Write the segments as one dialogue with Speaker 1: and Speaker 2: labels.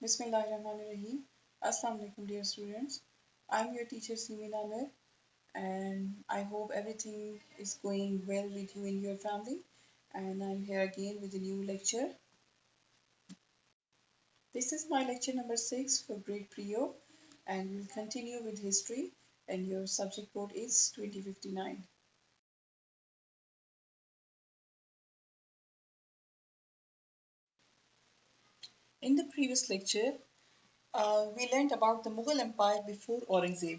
Speaker 1: Bismillahirrahmanirrahim. Assalamu alaikum, dear students. I'm your teacher Simin Amir, and I hope everything is going well with you and your family. And I'm here again with a new lecture. This is my lecture number 6 for grade Prio, and we'll continue with history. And your subject code is 2059. In the previous lecture, we learned about the Mughal Empire before Aurangzeb.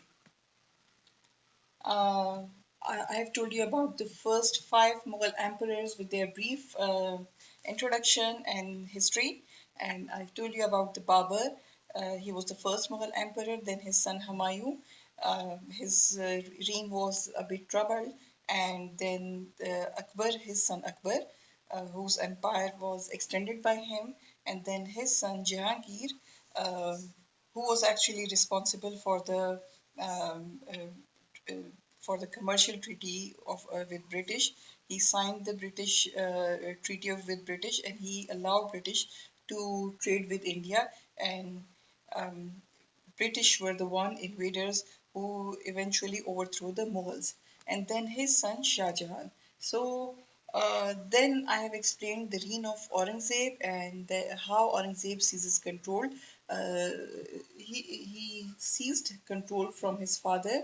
Speaker 1: Uh, I have told you about the first five Mughal emperors with their brief introduction and history. And I've told you about the Babur. He was the first Mughal emperor, then his son Humayun. His reign was a bit troubled. And then Akbar, his son Akbar, whose empire was extended by him. And then his son Jahangir, who was actually responsible for the uh, for the commercial treaty of with British. He signed the British treaty with British, and he allowed British to trade with India. And um, British were the one invaders who eventually overthrew the Mughals, and then his son Shah Jahan. So then I have explained the reign of Aurangzeb and how Aurangzeb seizes control. Uh, he seized control from his father.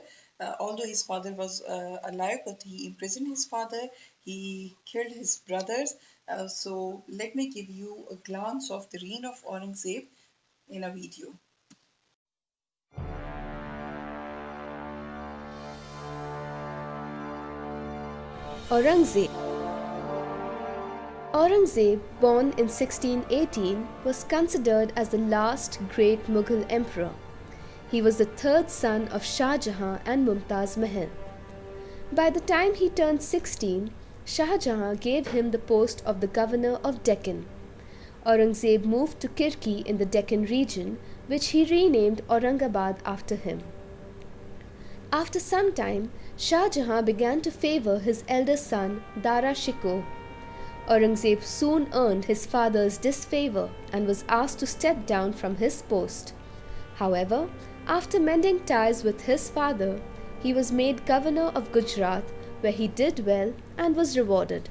Speaker 1: Although his father was alive, but he imprisoned his father. He killed his brothers. So let me give you a glance of the reign of Aurangzeb in a video.
Speaker 2: Aurangzeb. Aurangzeb, born in 1618, was considered as the last great Mughal emperor. He was the third son of Shah Jahan and Mumtaz Mahal. By the time he turned 16, Shah Jahan gave him the post of the governor of Deccan. Aurangzeb moved to Kirki in the Deccan region, which he renamed Aurangabad after him. After some time, Shah Jahan began to favor his elder son Dara Shikoh. Aurangzeb soon earned his father's disfavor and was asked to step down from his post. However, after mending ties with his father, he was made governor of Gujarat, where he did well and was rewarded.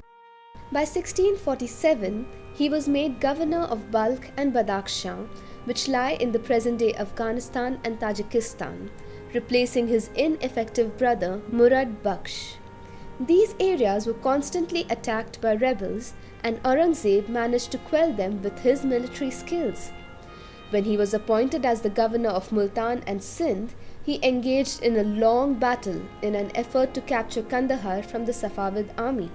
Speaker 2: By 1647, he was made governor of Balkh and Badakhshan, which lie in the present-day Afghanistan and Tajikistan, replacing his ineffective brother Murad Bakhsh. These areas were constantly attacked by rebels, and Aurangzeb managed to quell them with his military skills. When he was appointed as the governor of Multan and Sindh, he engaged in a long battle in an effort to capture Kandahar from the Safavid army.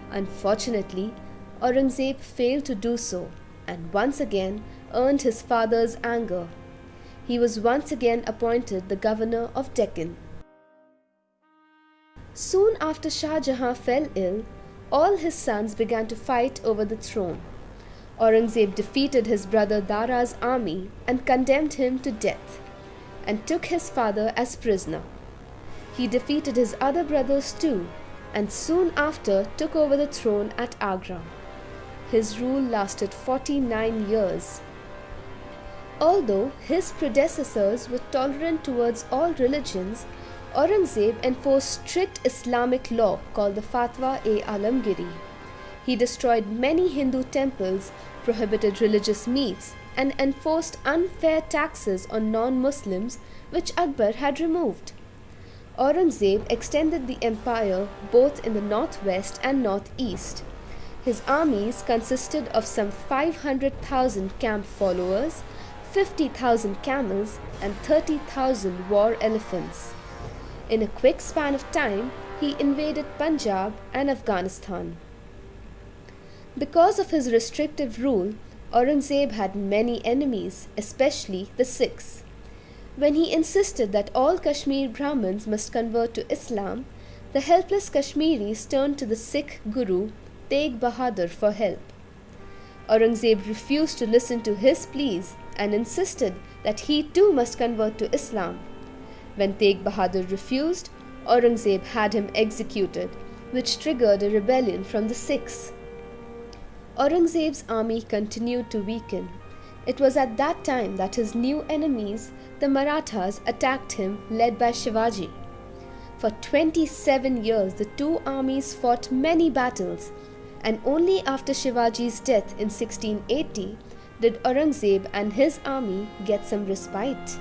Speaker 2: Unfortunately, Aurangzeb failed to do so and once again earned his father's anger. He was once again appointed the governor of Deccan. Soon after Shah Jahan fell ill, all his sons began to fight over the throne. Aurangzeb defeated his brother Dara's army and condemned him to death, and took his father as prisoner. He defeated his other brothers too, and soon after took over the throne at Agra. His rule lasted 49 years. Although his predecessors were tolerant towards all religions, Aurangzeb enforced strict Islamic law called the Fatwa-e-Alamgiri. He destroyed many Hindu temples, prohibited religious meets, and enforced unfair taxes on non-Muslims, which Akbar had removed. Aurangzeb extended the empire both in the northwest and northeast. His armies consisted of some 500,000 camp followers, 50,000 camels, and 30,000 war elephants. In a quick span of time, he invaded Punjab and Afghanistan. Because of his restrictive rule, Aurangzeb had many enemies, especially the Sikhs. When he insisted that all Kashmir Brahmins must convert to Islam, the helpless Kashmiris turned to the Sikh Guru Tegh Bahadur for help. Aurangzeb refused to listen to his pleas and insisted that he too must convert to Islam. When Tegh Bahadur refused, Aurangzeb had him executed, which triggered a rebellion from the Sikhs. Aurangzeb's army continued to weaken. It was at that time that his new enemies, the Marathas, attacked him, led by Shivaji. For 27 years, the two armies fought many battles, and only after Shivaji's death in 1680 did Aurangzeb and his army get some respite.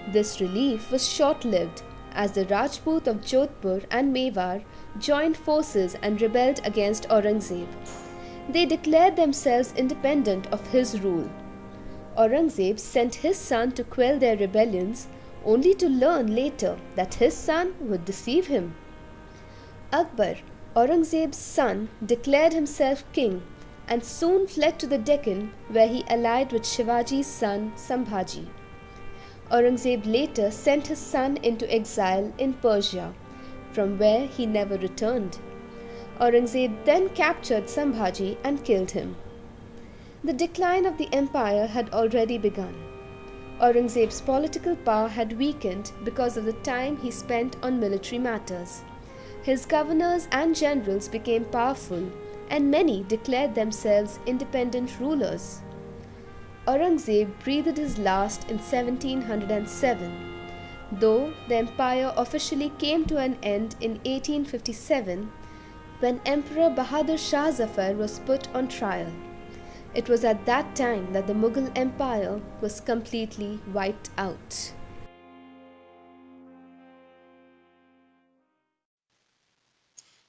Speaker 2: This relief was short lived, as the Rajput of Jodhpur and Mewar joined forces and rebelled against Aurangzeb. They declared themselves independent of his rule. Aurangzeb sent his son to quell their rebellions, only to learn later that his son would deceive him. Akbar, Aurangzeb's son, declared himself king and soon fled to the Deccan, where he allied with Shivaji's son Sambhaji. Aurangzeb later sent his son into exile in Persia, from where he never returned. Aurangzeb then captured Sambhaji and killed him. The decline of the empire had already begun. Aurangzeb's political power had weakened because of the time he spent on military matters. His governors and generals became powerful, and many declared themselves independent rulers. Aurangzeb breathed his last in 1707, though the empire officially came to an end in 1857 when Emperor Bahadur Shah Zafar was put on trial. It was at that time that the Mughal Empire was completely wiped out.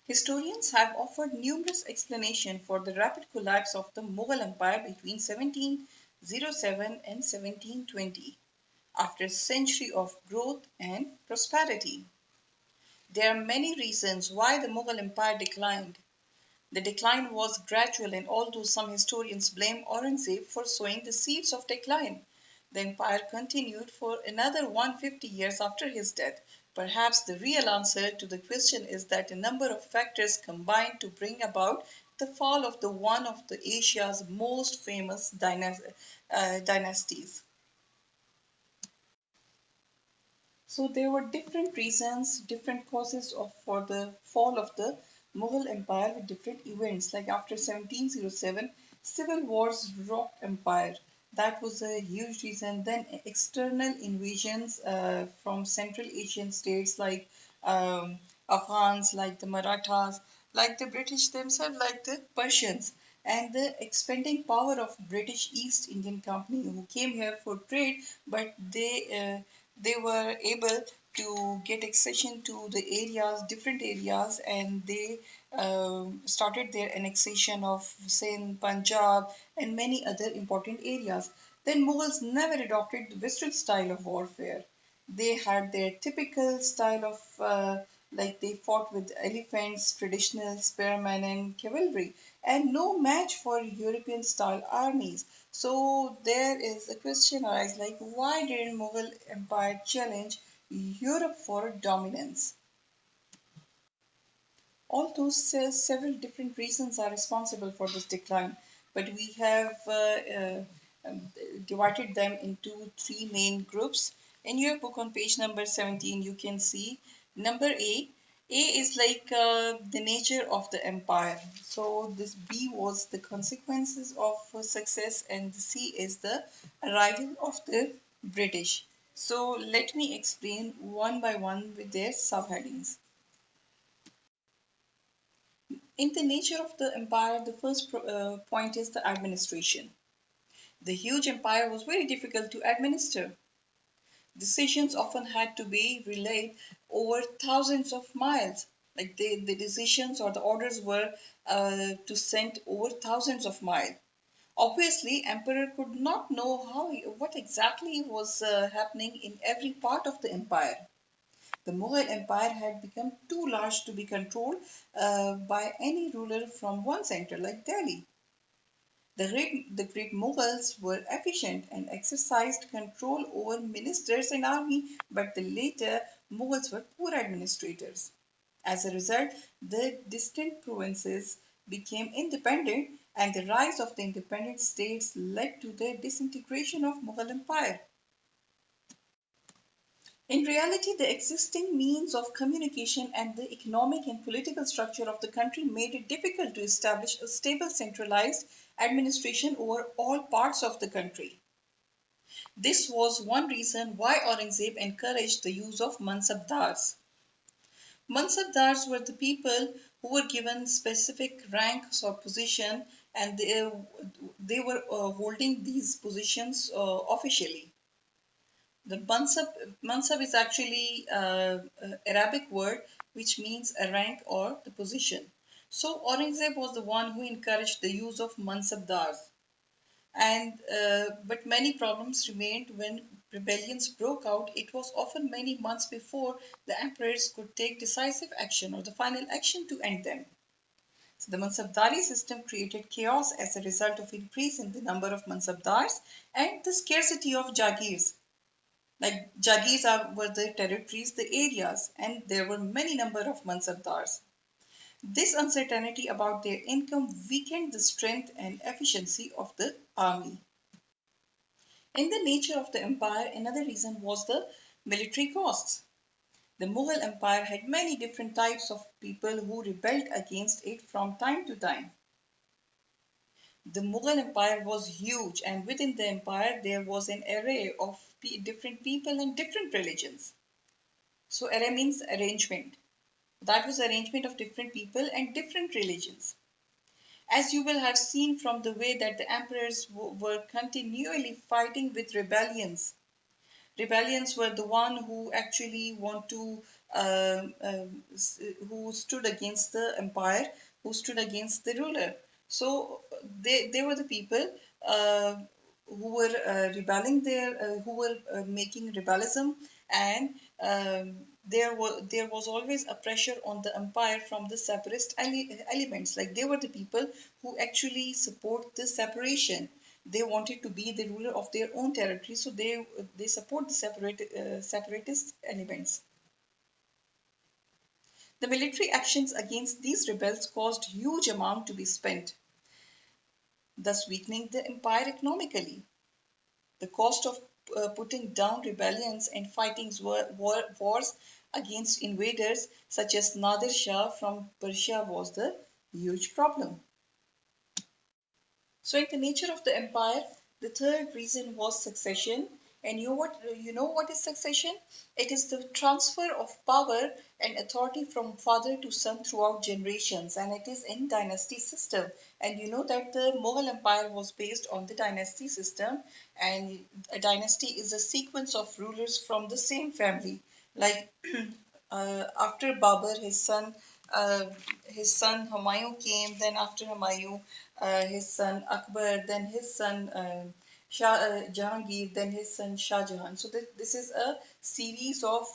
Speaker 1: Historians have offered numerous explanations for the rapid collapse of the Mughal Empire between 1707 and 1720, after a century of growth and prosperity. There are many reasons why the Mughal Empire declined. The decline was gradual, and although some historians blame Aurangzeb for sowing the seeds of decline, the empire continued for another 150 years after his death. Perhaps the real answer to the question is that a number of factors combined to bring about the fall of the one of the Asia's most famous dynasties. So there were different reasons, different causes for the fall of the Mughal Empire with different events. Like after 1707, civil wars rocked empire. That was a huge reason. Then external invasions from Central Asian states like Afghans, like the Marathas, like the British themselves, like the Persians, and the expanding power of British East Indian Company, who came here for trade, but they were able to get accession to the areas, different areas, and they started their annexation of Sindh, Punjab, and many other important areas. Then Mughals never adopted the Western style of warfare. They had their typical style of like they fought with elephants, traditional spearmen, and cavalry, and no match for European style armies. So there is a question arise like why didn't Mughal Empire challenge Europe for dominance? Although several different reasons are responsible for this decline, but we have um, divided them into three main groups. In your book on page number 17, you can see number A. A is like the nature of the empire. So this B was the consequences of success, and C is the arrival of the British. So let me explain one by one with their subheadings. In the nature of the empire, the first point is the administration. The huge empire was very difficult to administer. Decisions often had to be relayed over thousands of miles. Like the decisions or the orders were to send over thousands of miles. Obviously, emperor could not know what exactly was happening in every part of the empire. The Mughal Empire had become too large to be controlled by any ruler from one center like Delhi. The great Mughals were efficient and exercised control over ministers and army, but the later Mughals were poor administrators. As a result, the distant provinces became independent, and the rise of the independent states led to the disintegration of Mughal Empire. In reality, the existing means of communication and the economic and political structure of the country made it difficult to establish a stable centralized administration over all parts of the country. This was one reason why Aurangzeb encouraged the use of mansabdars. Mansabdars were the people who were given specific ranks or position, and they were holding these positions officially. The mansab is actually Arabic word which means a rank or the position. So Aurangzeb was the one who encouraged the use of mansabdars. And but many problems remained when rebellions broke out. It was often many months before the emperors could take decisive action or the final action to end them. So the Mansabdari system created chaos as a result of increase in the number of Mansabdars and the scarcity of Jagirs. Like Jagirs were the territories, the areas, and there were many number of Mansabdars. This uncertainty about their income weakened the strength and efficiency of the army. In the nature of the empire, another reason was the military costs. The Mughal Empire had many different types of people who rebelled against it from time to time. The Mughal Empire was huge, and within the empire, there was an array of different people and different religions. So, array means arrangement. That was arrangement of different people and different religions. As you will have seen from the way that the emperors were continually fighting with rebellions. Rebellions were the one who actually want to who stood against the empire, who stood against the ruler. So they were the people uh, who were rebelling there, who were making rebellism, and there was always a pressure on the empire from the separatist elements. Like they were the people who actually support the separation. They wanted to be the ruler of their own territory, so they support the separatist elements. The military actions against these rebels caused huge amount to be spent, thus weakening the empire economically. The cost of putting down rebellions and fighting wars against invaders such as Nadir Shah from Persia was the huge problem. So, in the nature of the empire, the third reason was succession. And you know what is succession? It is the transfer of power and authority from father to son throughout generations, and it is in dynasty system. And you know that the Mughal Empire was based on the dynasty system, and a dynasty is a sequence of rulers from the same family. Like after Babur, uh, his son Humayun came. Then after Humayun, his son Akbar. Then his son Jahangir. Then his son Shah Jahan. So this is a series of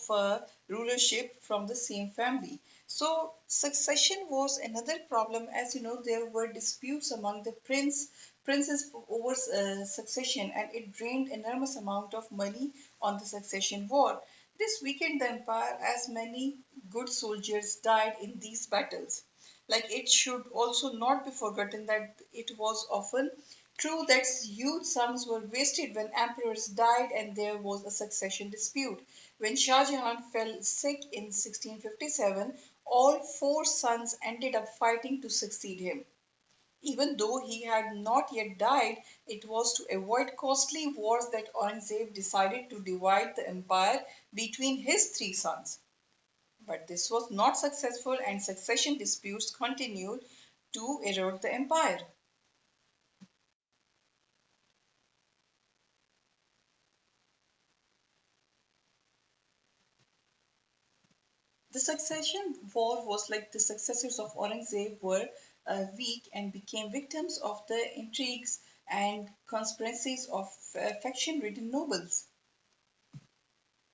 Speaker 1: rulership from the same family. So succession was another problem. As you know, there were disputes among the princes over succession, and it drained enormous amount of money on the succession war. This weakened the empire as many good soldiers died in these battles. Like it should also not be forgotten that it was often true that huge sums were wasted when emperors died and there was a succession dispute. When Shah Jahan fell sick in 1657, all four sons ended up fighting to succeed him. Even though he had not yet died, it was to avoid costly wars that Aurangzeb decided to divide the empire between his three sons. But this was not successful, and succession disputes continued to erode the empire. The succession war was like the successors of Aurangzeb were weak and became victims of the intrigues and conspiracies of faction ridden nobles.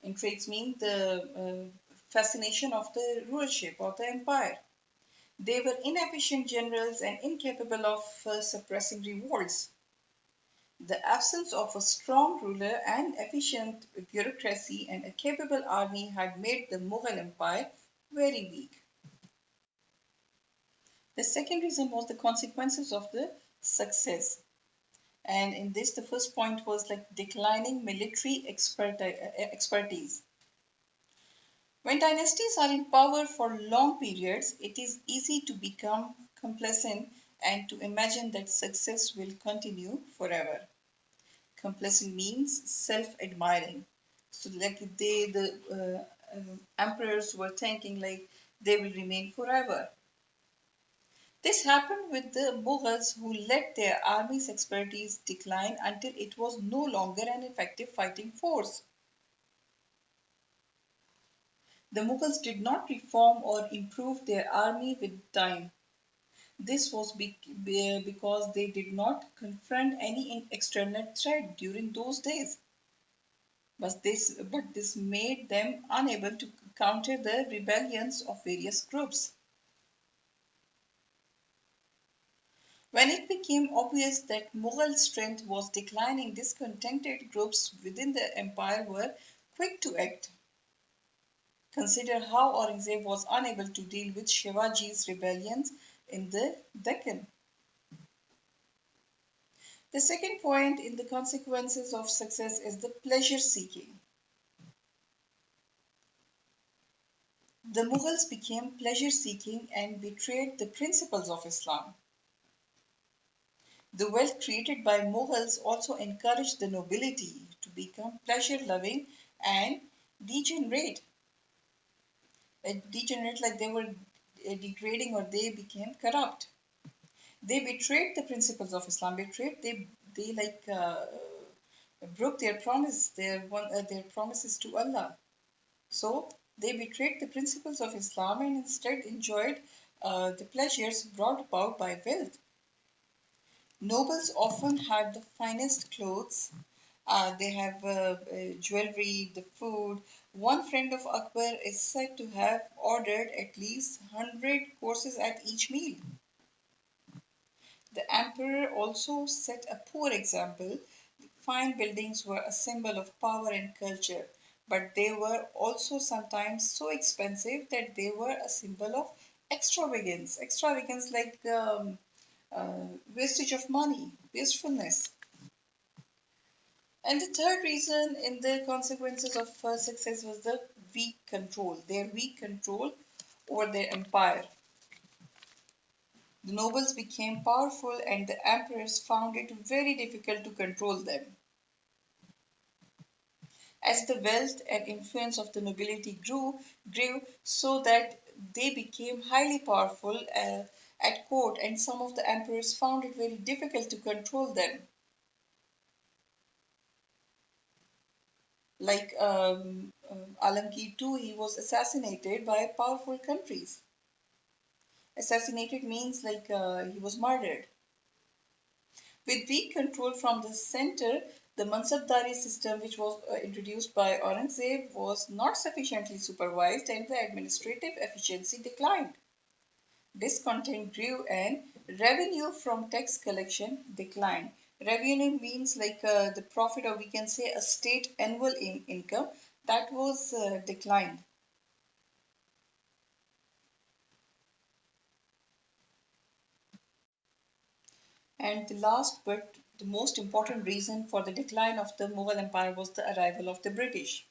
Speaker 1: Intrigues mean the fascination of the rulership of the empire. They were inefficient generals and incapable of suppressing revolts. The absence of a strong ruler and efficient bureaucracy and a capable army had made the Mughal Empire very weak. The second reason was the consequences of the success. And in this, the first point was like declining military expertise. When dynasties are in power for long periods, it is easy to become complacent and to imagine that success will continue forever. Complacent means self-admiring. So, like the emperors were thinking like they will remain forever. This happened with the Mughals, who let their army's expertise decline until it was no longer an effective fighting force. The Mughals did not reform or improve their army with time. This was because they did not confront any external threat during those days. But this made them unable to counter the rebellions of various groups. When it became obvious that Mughal strength was declining, discontented groups within the empire were quick to act. Consider how Aurangzeb was unable to deal with Shivaji's rebellions in the Deccan. The second point in the consequences of success is the pleasure seeking. The Mughals became pleasure seeking and betrayed the principles of Islam. The wealth created by Mughals also encouraged the nobility to become pleasure loving and degenerate. Degenerate, like they were degrading, or they became corrupt. They betrayed the principles of Islam. They broke their promise, their promises to Allah. So they betrayed the principles of Islam and instead enjoyed the pleasures brought about by wealth. Nobles often had the finest clothes. They have jewelry, the food. One friend of Akbar is said to have ordered at least 100 courses at each meal. The emperor also set a poor example. Fine buildings were a symbol of power and culture, but they were also sometimes so expensive that they were a symbol of extravagance. Extravagance, like wastage of money, wastefulness. And the third reason in the consequences of success was the their weak control over their empire. The nobles became powerful and the emperors found it very difficult to control them. As the wealth and influence of the nobility grew so that they became highly powerful at court, and some of the emperors found it very difficult to control them. Like Alamgir too, he was assassinated by powerful countries. Assassinated means like he was murdered. With weak control from the center, the Mansabdari system, which was introduced by Aurangzeb, was not sufficiently supervised and the administrative efficiency declined. Discontent grew and revenue from tax collection declined. Revenue means like the profit, or we can say a state annual income, that was declined. And the last but the most important reason for the decline of the Mughal Empire was the arrival of the British.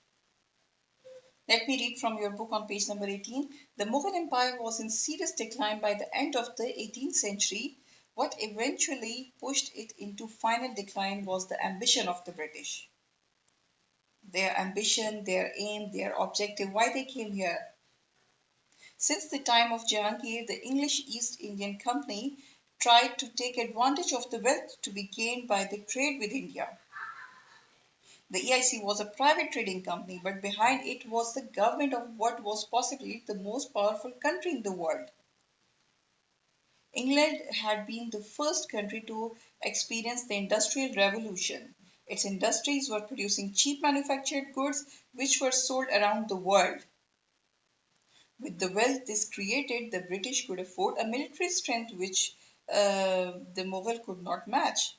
Speaker 1: Let me read from your book on page number 18. The Mughal Empire was in serious decline by the end of the 18th century. What eventually pushed it into final decline was the ambition of the British. Their ambition, their aim, their objective, why they came here. Since the time of Jahangir, the English East Indian Company tried to take advantage of the wealth to be gained by the trade with India. The EIC was a private trading company, but behind it was the government of what was possibly the most powerful country in the world. England had been the first country to experience the Industrial Revolution. Its industries were producing cheap manufactured goods which were sold around the world. With the wealth this created, the British could afford a military strength which the Mughal could not match.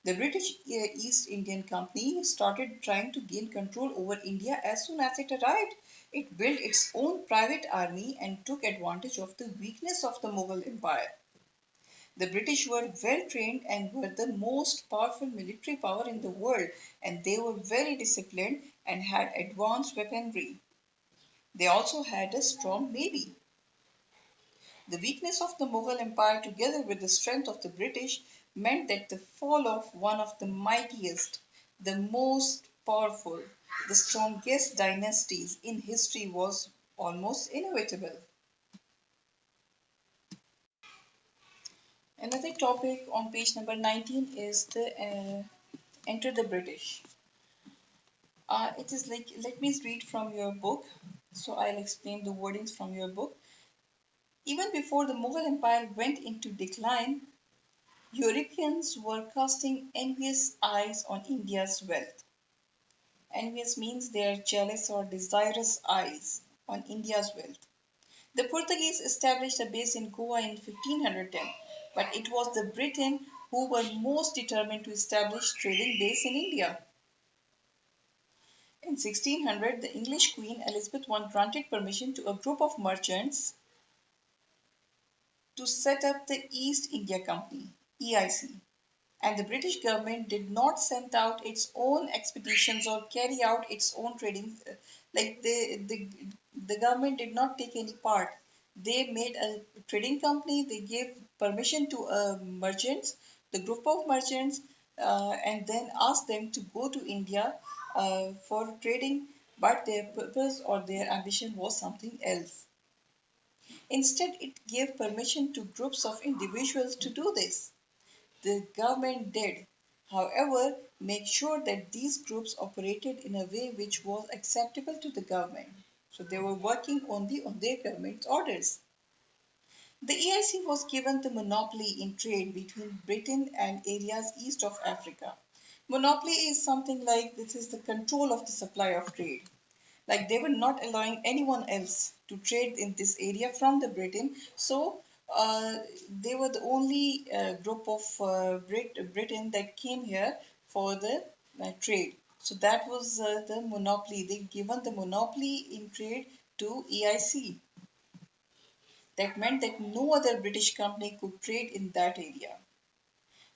Speaker 1: The British East Indian Company started trying to gain control over India as soon as it arrived. It built its own private army and took advantage of the weakness of the Mughal Empire. The British were well trained and were the most powerful military power in the world, and they were very disciplined and had advanced weaponry. They also had a strong navy. The weakness of the Mughal Empire, together with the strength of the British, meant that the fall of one of the mightiest, the most powerful, the strongest dynasties in history was almost inevitable. Another topic on page number 19 is the enter the British. It is like, let me read from your book. So I'll explain the wordings from your book. Even before the Mughal Empire went into decline, Europeans were casting envious eyes on India's wealth. Envious means they are jealous or desirous eyes on India's wealth. The Portuguese established a base in Goa in 1510, but it was the Britain who were most determined to establish trading base in India. In 1600, the English Queen Elizabeth I granted permission to a group of merchants to set up the East India Company, EIC. And the British government did not send out its own expeditions or carry out its own trading. Like the government did not take any part. They made a trading company. They gave permission to merchants, the group of merchants, and then asked them to go to India for trading. But their purpose or their ambition was something else. Instead, it gave permission to groups of individuals to do this. The government did, however, make sure that these groups operated in a way which was acceptable to the government. So they were working only on their government's orders. The EIC was given the monopoly in trade between Britain and areas east of Africa. Monopoly is something like this is the control of the supply of trade. Like they were not allowing anyone else to trade in this area from the Britain. So they were the only group of Britain that came here for the trade. So that was the monopoly. They given the monopoly in trade to EIC. That meant that no other British company could trade in that area.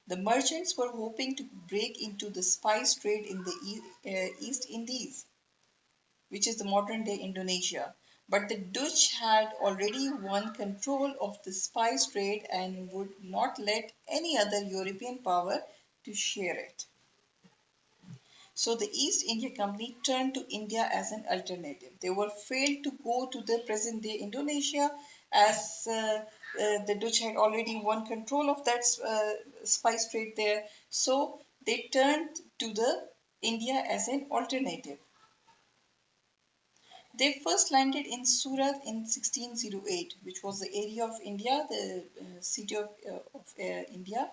Speaker 1: The merchants were hoping to break into the spice trade in the East Indies, which is the modern day Indonesia. But the Dutch had already won control of the spice trade and would not let any other European power to share it. So the East India Company turned to India as an alternative. They were failed to go to the present day Indonesia as the Dutch had already won control of that spice trade there. So they turned to the India as an alternative. They first landed in Surat in 1608, which was the area of India, the city of India.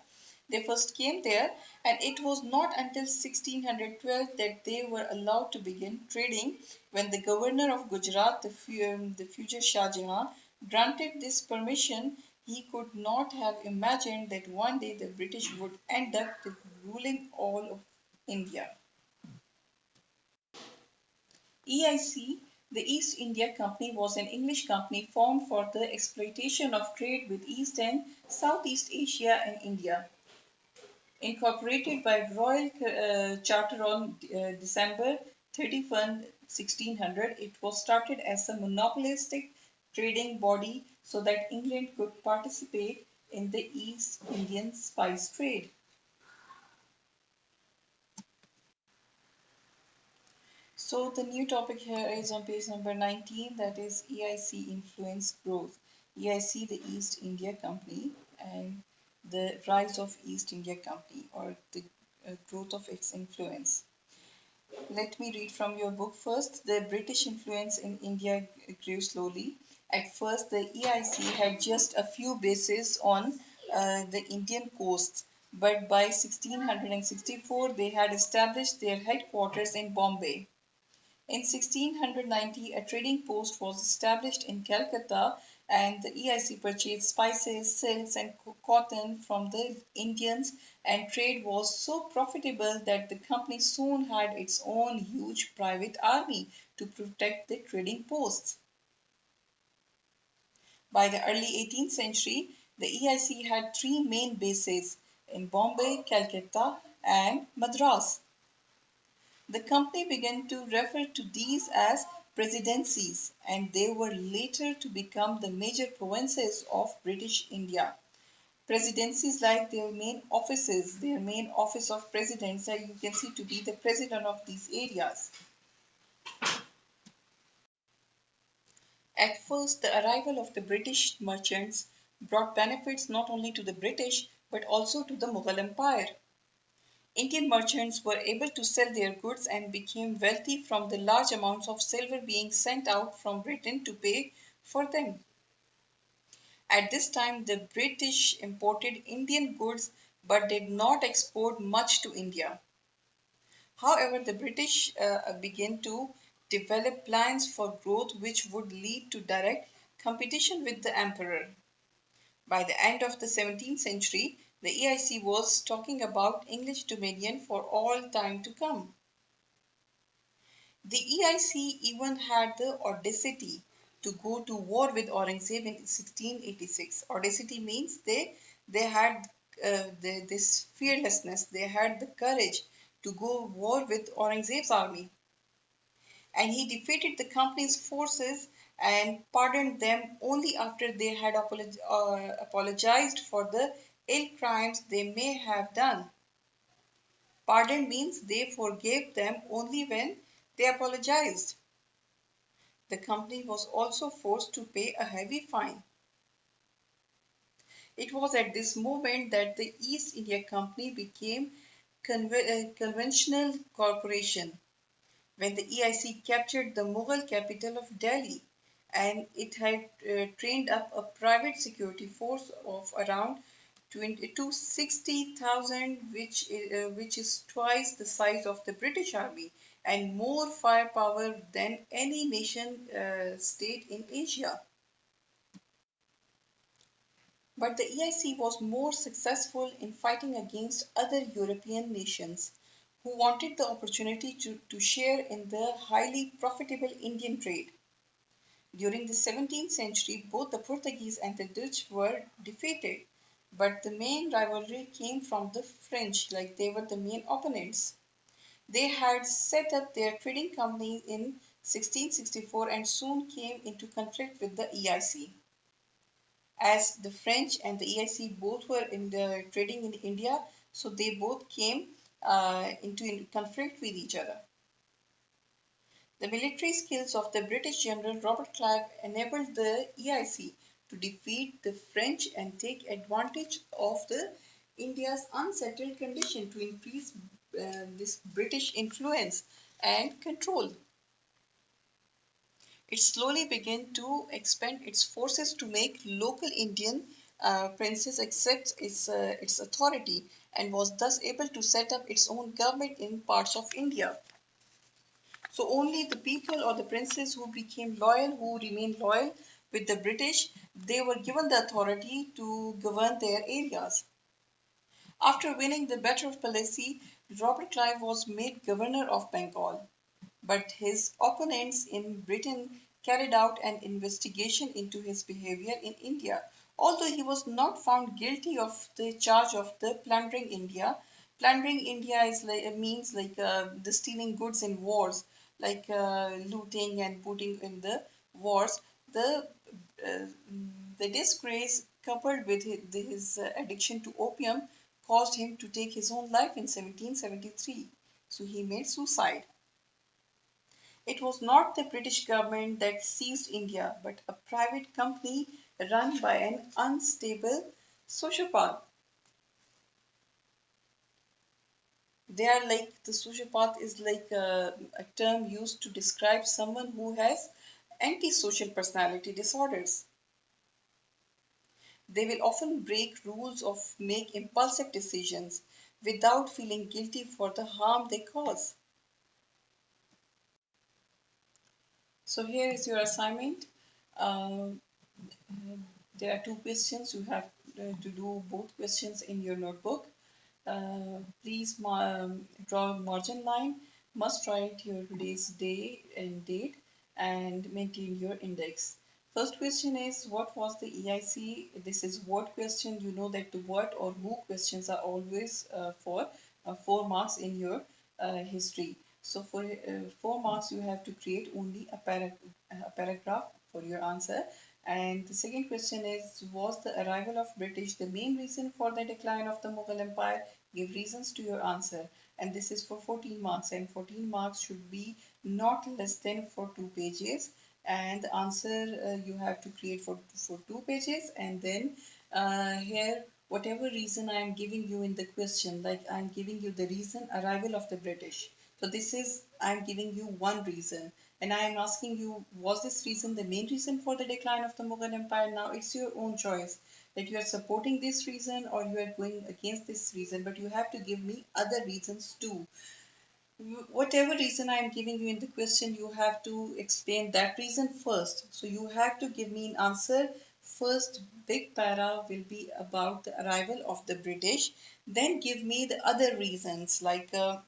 Speaker 1: They first came there, and it was not until 1612 that they were allowed to begin trading when the governor of Gujarat, the future Shah Jahan, granted this permission. He could not have imagined that one day the British would end up ruling all of India. EIC, the East India Company, was an English company formed for the exploitation of trade with East and Southeast Asia and India. Incorporated by Royal Charter on December 31, 1600, it was started as a monopolistic trading body so that England could participate in the East Indian spice trade. So the new topic here is on page number 19, that is EIC influence growth. EIC, the East India Company, and the rise of East India Company, or the growth of its influence. Let me read from your book first. The British influence in India grew slowly. At first, the EIC had just a few bases on the Indian coast, but by 1664 they had established their headquarters in Bombay. In 1690, a trading post was established in Calcutta, and the EIC purchased spices, silks, and cotton from the Indians, and trade was so profitable that the company soon had its own huge private army to protect the trading posts. By the early 18th century, the EIC had three main bases in Bombay, Calcutta, and Madras. The company began to refer to these as presidencies, and they were later to become the major provinces of British India. Presidencies like their main offices, their main office of presidents, that you can see to be the president of these areas. At first, the arrival of the British merchants brought benefits not only to the British but also to the Mughal Empire. Indian merchants were able to sell their goods and became wealthy from the large amounts of silver being sent out from Britain to pay for them. At this time, the British imported Indian goods but did not export much to India. However, the British began to develop plans for growth which would lead to direct competition with the emperor. By the end of the 17th century, the EIC was talking about English dominion for all time to come. The EIC even had the audacity to go to war with Aurangzeb in 1686. Audacity means they had this fearlessness, they had the courage to go war with Aurangzeb's army. And he defeated the company's forces and pardoned them only after they had apologized for the ill crimes they may have done. Pardon means they forgave them only when they apologized. The company was also forced to pay a heavy fine. It was at this moment that the East India Company became a conventional corporation when the EIC captured the Mughal capital of Delhi, and it had trained up a private security force of around 20 to 60,000, which is twice the size of the British Army and more firepower than any nation state in Asia. But the EIC was more successful in fighting against other European nations who wanted the opportunity to share in the highly profitable Indian trade. During the 17th century, both the Portuguese and the Dutch were defeated, but the main rivalry came from the French, like they were the main opponents. They had set up their trading company in 1664 and soon came into conflict with the EIC. As the French and the EIC both were in the trading in India, so they both came into conflict with each other. The military skills of the British General Robert Clive enabled the EIC to defeat the French and take advantage of the India's unsettled condition to increase this British influence and control. It slowly began to expand its forces to make local Indian princes accept its authority and was thus able to set up its own government in parts of India. So only the people or the princes who became loyal, who remained loyal with the British, they were given the authority to govern their areas. After winning the Battle of Plassey, Robert Clive was made governor of Bengal. But his opponents in Britain carried out an investigation into his behavior in India. Although he was not found guilty of the charge of the plundering India, plundering India is means like the stealing goods in wars, like looting and putting in the wars. Uh, the disgrace coupled with his addiction to opium caused him to take his own life in 1773. So he made suicide. It was not the British government that seized India, but a private company run by an unstable sociopath. They are like the sociopath is like a term used to describe someone who has antisocial personality disorders. They will often break rules or make impulsive decisions without feeling guilty for the harm they cause. So here is your assignment. Um, there are two questions. You have to do both questions in your notebook. Please draw a margin line. Must write your today's day and date and maintain your index. First question is what was the EIC? This is what question. You know that the what or who questions are always for 4 marks in your history. So for 4 marks, you have to create only a paragraph for your answer. And the second question is, was the arrival of British the main reason for the decline of the Mughal Empire? Give reasons to your answer. And this is for 14 marks, and 14 marks should be not less than for 2 pages. And the answer you have to create for 2 pages. And then here, whatever reason I am giving you in the question, like I'm giving you the reason arrival of the British. So this is, I'm giving you one reason, and I am asking you, was this reason the main reason for the decline of the Mughal Empire? Now it's your own choice that you are supporting this reason or you are going against this reason, but you have to give me other reasons too. Whatever reason I am giving you in the question, you have to explain that reason first. So you have to give me an answer. First, big para will be about the arrival of the British. Then give me the other reasons like uh,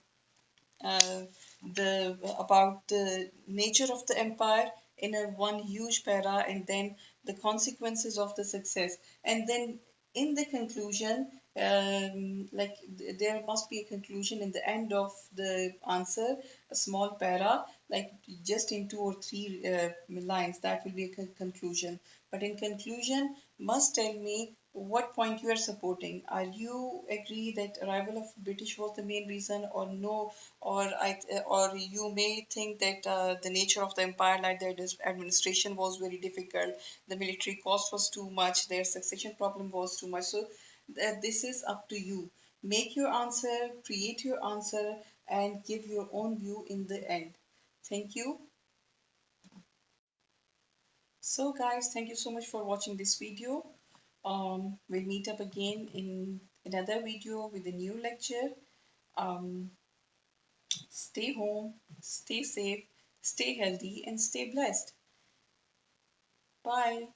Speaker 1: the about the nature of the empire in a one huge para, and then the consequences of the success, and then in the conclusion, there must be a conclusion in the end of the answer, a small para, like just in 2 or 3 lines. That will be a conclusion. But in conclusion, must tell me what point you are supporting. Are you agree that arrival of British was the main reason, or no? Or you may think that the nature of the empire, like their administration was very difficult, the military cost was too much, their succession problem was too much. So this is up to you. Make your answer, create your answer, and give your own view in the end. Thank you. So guys, thank you so much for watching this video. We'll meet up again in another video with a new lecture. Um, Stay home, stay safe, stay healthy, and stay blessed. Bye.